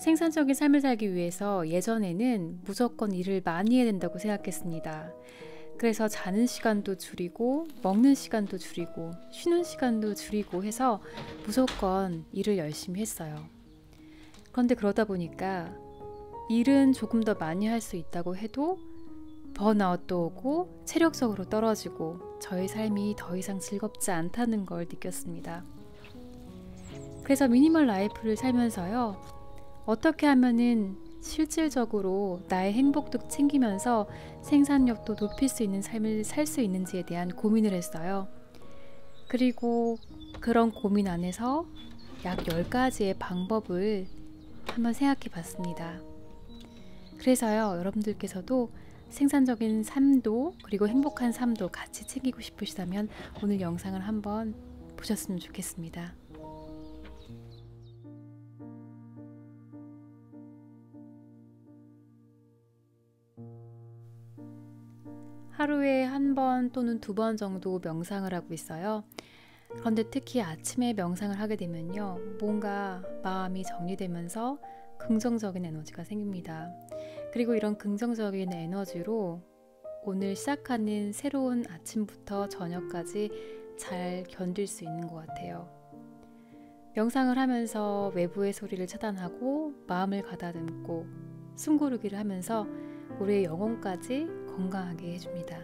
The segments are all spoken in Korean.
생산적인 삶을 살기 위해서 예전에는 무조건 일을 많이 해야 된다고 생각했습니다. 그래서 자는 시간도 줄이고 먹는 시간도 줄이고 쉬는 시간도 줄이고 해서 무조건 일을 열심히 했어요. 그런데 그러다 보니까 일은 조금 더 많이 할 수 있다고 해도 번아웃도 오고 체력적으로 떨어지고 저의 삶이 더 이상 즐겁지 않다는 걸 느꼈습니다. 그래서 미니멀 라이프를 살면서요, 어떻게 하면은 실질적으로 나의 행복도 챙기면서 생산력도 높일 수 있는 삶을 살 수 있는지에 대한 고민을 했어요. 그리고 그런 고민 안에서 약 10가지의 방법을 한번 생각해 봤습니다. 그래서요, 여러분들께서도 생산적인 삶도 그리고 행복한 삶도 같이 챙기고 싶으시다면 오늘 영상을 한번 보셨으면 좋겠습니다. 하루에 1번 또는 2번 정도 명상을 하고 있어요. 그런데 특히 아침에 명상을 하게 되면요, 뭔가 마음이 정리되면서 긍정적인 에너지가 생깁니다. 그리고 이런 긍정적인 에너지로 오늘 시작하는 새로운 아침부터 저녁까지 잘 견딜 수 있는 것 같아요. 명상을 하면서 외부의 소리를 차단하고 마음을 가다듬고 숨고르기를 하면서 우리의 영혼까지 건강하게 해줍니다.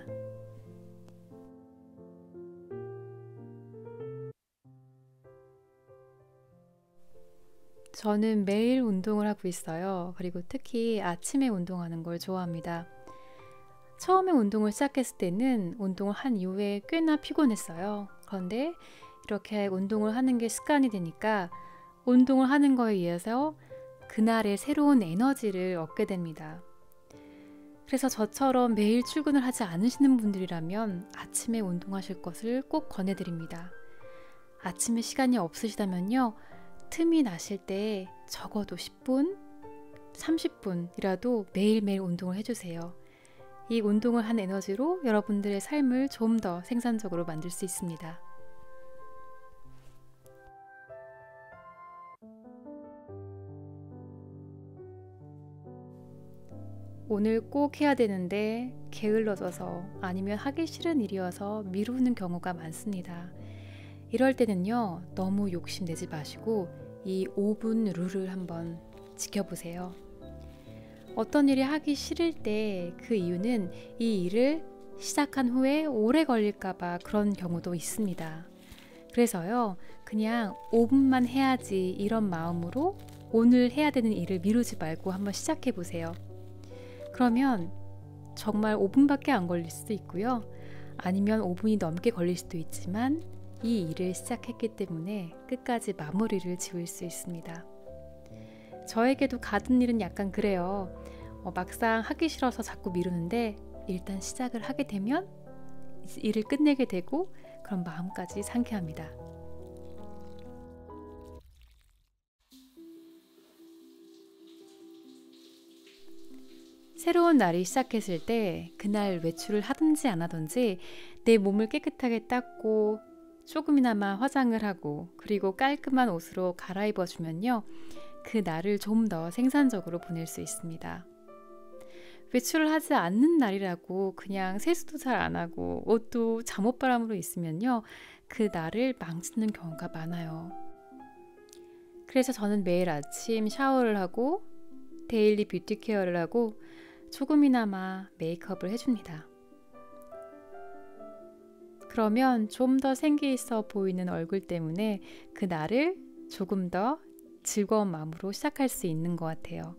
저는 매일 운동을 하고 있어요. 그리고 특히 아침에 운동하는 걸 좋아합니다. 처음에 운동을 시작했을 때는 운동을 한 이후에 꽤나 피곤했어요. 그런데 이렇게 운동을 하는 게 습관이 되니까 운동을 하는 거에 의해서 그날의 새로운 에너지를 얻게 됩니다. 그래서 저처럼 매일 출근을 하지 않으시는 분들이라면 아침에 운동하실 것을 꼭 권해드립니다. 아침에 시간이 없으시다면요, 틈이 나실 때 적어도 10분, 30분이라도 매일매일 운동을 해주세요. 이 운동을 한 에너지로 여러분들의 삶을 좀 더 생산적으로 만들 수 있습니다. 오늘 꼭 해야 되는데 게을러져서 아니면 하기 싫은 일이어서 미루는 경우가 많습니다. 이럴 때는요, 너무 욕심내지 마시고 이 5분 룰을 한번 지켜보세요. 어떤 일이 하기 싫을 때 그 이유는 이 일을 시작한 후에 오래 걸릴까봐 그런 경우도 있습니다. 그래서요, 그냥 5분만 해야지 이런 마음으로 오늘 해야 되는 일을 미루지 말고 한번 시작해 보세요. 그러면 정말 5분밖에 안 걸릴 수도 있고요. 아니면 5분이 넘게 걸릴 수도 있지만 이 일을 시작했기 때문에 끝까지 마무리를 지을 수 있습니다. 저에게도 가든 일은 약간 그래요. 막상 하기 싫어서 자꾸 미루는데 일단 시작을 하게 되면 일을 끝내게 되고 그런 마음까지 상쾌합니다. 새로운 날이 시작했을 때 그날 외출을 하든지 안 하든지 내 몸을 깨끗하게 닦고 조금이나마 화장을 하고 그리고 깔끔한 옷으로 갈아입어 주면요, 그 날을 좀 더 생산적으로 보낼 수 있습니다. 외출을 하지 않는 날이라고 그냥 세수도 잘 안 하고 옷도 잠옷바람으로 있으면요, 그 날을 망치는 경우가 많아요. 그래서 저는 매일 아침 샤워를 하고 데일리 뷰티 케어를 하고 조금이나마 메이크업을 해줍니다. 그러면 좀 더 생기 있어 보이는 얼굴 때문에 그 날을 조금 더 즐거운 마음으로 시작할 수 있는 것 같아요.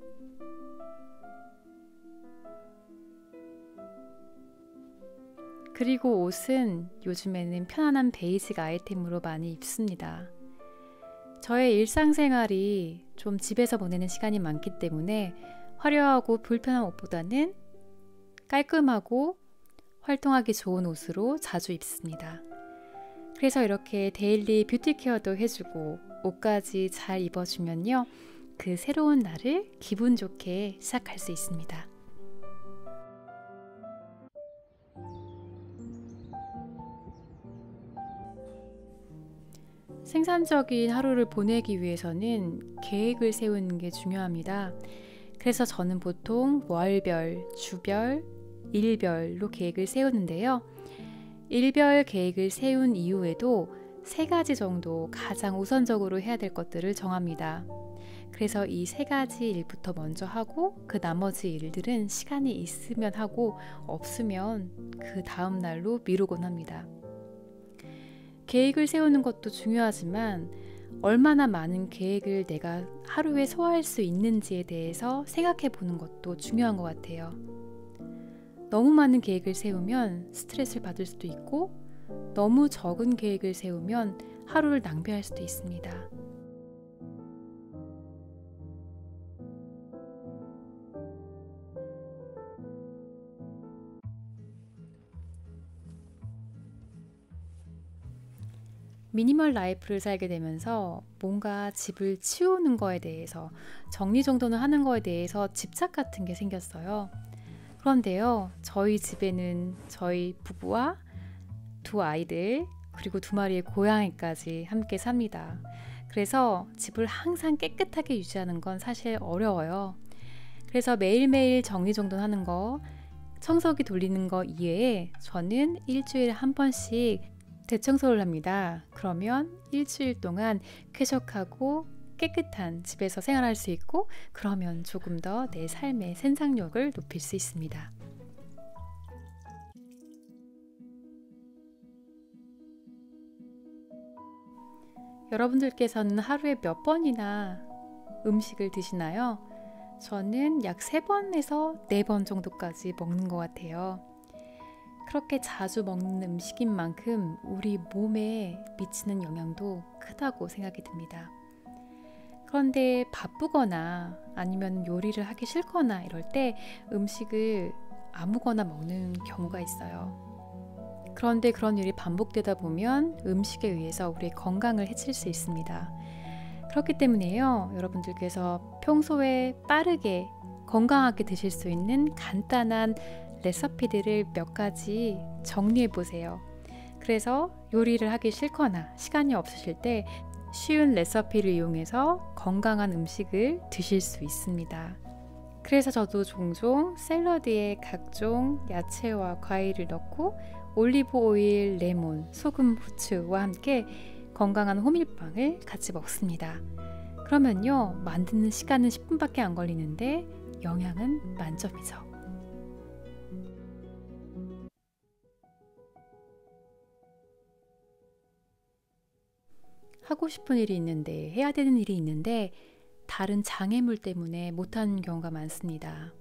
그리고 옷은 요즘에는 편안한 베이직 아이템으로 많이 입습니다. 저의 일상생활이 좀 집에서 보내는 시간이 많기 때문에 화려하고 불편한 옷보다는 깔끔하고 활동하기 좋은 옷으로 자주 입습니다. 그래서 이렇게 데일리 뷰티 케어도 해주고 옷까지 잘 입어주면요, 그 새로운 날을 기분 좋게 시작할 수 있습니다. 생산적인 하루를 보내기 위해서는 계획을 세우는 게 중요합니다. 그래서 저는 보통 월별, 주별, 일별로 계획을 세우는데요. 일별 계획을 세운 이후에도 3가지 정도 가장 우선적으로 해야 될 것들을 정합니다. 그래서 이 3가지 일부터 먼저 하고 그 나머지 일들은 시간이 있으면 하고 없으면 그 다음 날로 미루곤 합니다. 계획을 세우는 것도 중요하지만 얼마나 많은 계획을 내가 하루에 소화할 수 있는지에 대해서 생각해 보는 것도 중요한 것 같아요. 너무 많은 계획을 세우면 스트레스를 받을 수도 있고 너무 적은 계획을 세우면 하루를 낭비할 수도 있습니다. 미니멀 라이프를 살게 되면서 뭔가 집을 치우는 거에 대해서 정리정돈을 하는 거에 대해서 집착 같은 게 생겼어요. 그런데요, 저희 집에는 저희 부부와 2 아이들 그리고 2마리의 고양이까지 함께 삽니다. 그래서 집을 항상 깨끗하게 유지하는 건 사실 어려워요. 그래서 매일매일 정리정돈하는 거, 청소기 돌리는 거 이외에 저는 일주일에 한 번씩 대청소를 합니다. 그러면 일주일 동안 쾌적하고 깨끗한 집에서 생활할 수 있고 그러면 조금 더 내 삶의 생산력을 높일 수 있습니다. 여러분들께서는 하루에 몇 번이나 음식을 드시나요? 저는 약 3번에서 4번 정도까지 먹는 것 같아요. 그렇게 자주 먹는 음식인 만큼 우리 몸에 미치는 영향도 크다고 생각이 듭니다. 그런데 바쁘거나 아니면 요리를 하기 싫거나 이럴 때 음식을 아무거나 먹는 경우가 있어요. 그런데 그런 일이 반복되다 보면 음식에 의해서 우리의 건강을 해칠 수 있습니다. 그렇기 때문에요, 여러분들께서 평소에 빠르게 건강하게 드실 수 있는 간단한 레시피들을 몇 가지 정리해 보세요. 그래서 요리를 하기 싫거나 시간이 없으실 때 쉬운 레시피를 이용해서 건강한 음식을 드실 수 있습니다. 그래서 저도 종종 샐러드에 각종 야채와 과일을 넣고 올리브 오일, 레몬, 소금, 후추와 함께 건강한 호밀빵을 같이 먹습니다. 그러면요, 만드는 시간은 10분밖에 안 걸리는데 영양은 만점이죠. 하고 싶은 일이 있는데, 해야 되는 일이 있는데 다른 장애물 때문에 못하는 경우가 많습니다.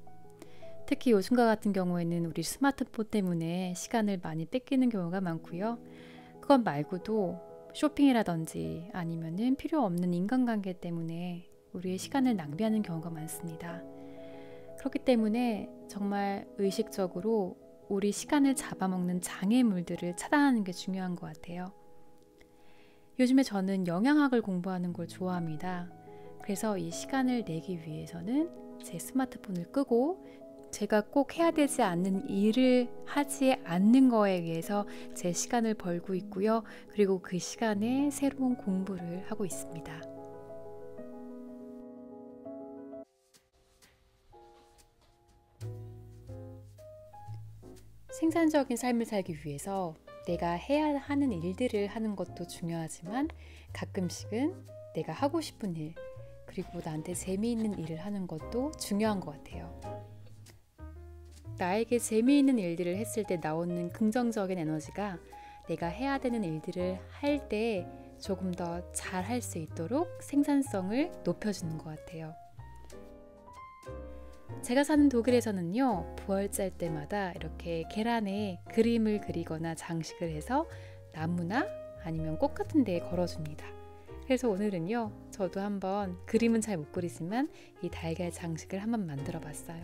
특히 요즘과 같은 경우에는 우리 스마트폰 때문에 시간을 많이 뺏기는 경우가 많고요. 그것 말고도 쇼핑이라든지 아니면은 필요 없는 인간관계 때문에 우리의 시간을 낭비하는 경우가 많습니다. 그렇기 때문에 정말 의식적으로 우리 시간을 잡아먹는 장애물들을 차단하는 게 중요한 것 같아요. 요즘에 저는 영양학을 공부하는 걸 좋아합니다. 그래서 이 시간을 내기 위해서는 제 스마트폰을 끄고 제가 꼭 해야 되지 않는 일을 하지 않는 거에 의해서 제 시간을 벌고 있고요. 그리고 그 시간에 새로운 공부를 하고 있습니다. 생산적인 삶을 살기 위해서 내가 해야 하는 일들을 하는 것도 중요하지만 가끔씩은 내가 하고 싶은 일, 그리고 나한테 재미있는 일을 하는 것도 중요한 것 같아요. 나에게 재미있는 일들을 했을 때 나오는 긍정적인 에너지가 내가 해야 되는 일들을 할 때 조금 더 잘 할 수 있도록 생산성을 높여주는 것 같아요. 제가 사는 독일에서는요, 부활절 때마다 이렇게 계란에 그림을 그리거나 장식을 해서 나무나 아니면 꽃 같은 데에 걸어줍니다. 그래서 오늘은요, 저도 한번 그림은 잘 못 그리지만 이 달걀 장식을 한번 만들어 봤어요.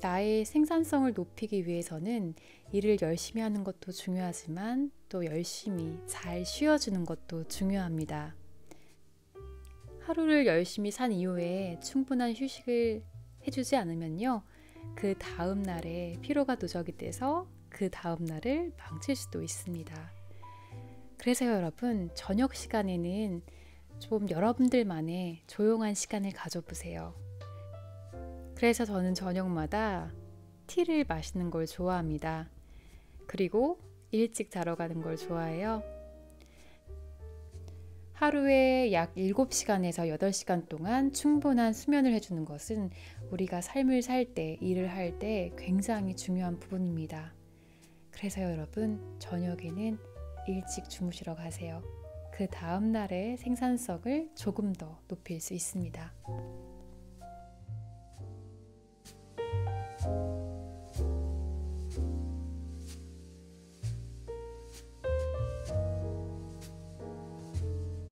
나의 생산성을 높이기 위해서는 일을 열심히 하는 것도 중요하지만 또 열심히 잘 쉬어주는 것도 중요합니다. 하루를 열심히 산 이후에 충분한 휴식을 해주지 않으면요, 그 다음 날에 피로가 누적이 돼서 그 다음 날을 망칠 수도 있습니다. 그래서 여러분, 저녁 시간에는 좀 여러분들만의 조용한 시간을 가져보세요. 그래서 저는 저녁마다 티를 마시는 걸 좋아합니다. 그리고 일찍 자러 가는 걸 좋아해요. 하루에 약 7시간에서 8시간 동안 충분한 수면을 해주는 것은 우리가 삶을 살 때, 일을 할 때 굉장히 중요한 부분입니다. 그래서 여러분, 저녁에는 일찍 주무시러 가세요. 그 다음 날의 생산성을 조금 더 높일 수 있습니다.